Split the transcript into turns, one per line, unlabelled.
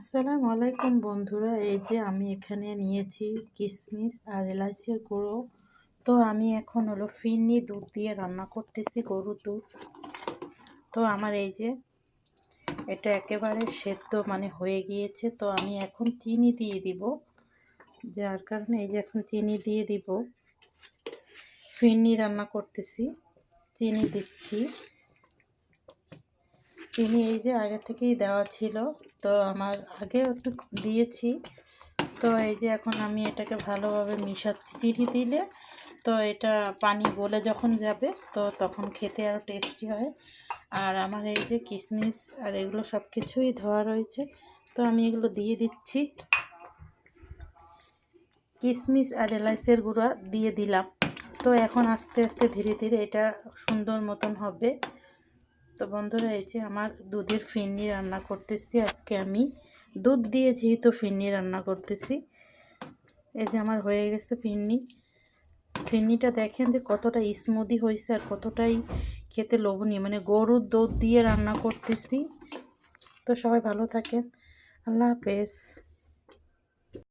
আসসালামু আলাইকুম বন্ধুরা, এই যে আমি এখানে নিয়েছি কিশমিশ আর এলাচের গুঁড়ো। তো আমি এখন হলো ফিরনি দুধ দিয়ে রান্না করতেছি, গরুর দুধ। তো আমার এই যে এটা একেবারে সেদ্ধ হয়ে গিয়েছে। তো আমি এখন চিনি দিয়ে দিব, যার কারণে এই যে এখন চিনি দিয়ে দিব। ফিরনি রান্না করতেছি, চিনি দিচ্ছি। চিনি এই যে আগে থেকেই দেওয়া ছিল, তো আমার আগেও একটু দিয়েছি। তো এই যে এখন আমি এটাকে ভালোভাবে মিশাচ্ছি। চিনি দিলে তো এটা পানি গলে যখন যাবে তো তখন খেতে আরও টেস্টি হয়। আর আমার এই যে কিশমিশ আর এগুলো সব কিছুই ধোয়া রয়েছে, তো আমি এগুলো দিয়ে দিচ্ছি। কিশমিশ আর এলাচের গুঁড়া দিয়ে দিলাম। তো এখন আস্তে আস্তে ধীরে ধীরে এটা সুন্দর মতন হবে। তো বন্ধুরা, এই যে আমার দুধের ফিরনি রান্না করতেছি। আজকে আমি দুধ দিয়ে যেহেতু ফিরনি রান্না করতেছি, এই যে আমার হয়ে গেছে ফিরনিটা দেখেন যে কতটা স্মুদি হয়েছে আর কতটাই খেতে লোভনীয়। গরুর দুধ দিয়ে রান্না করতেছি। তো সবাই ভালো থাকেন, আল্লাহ হাফেজ।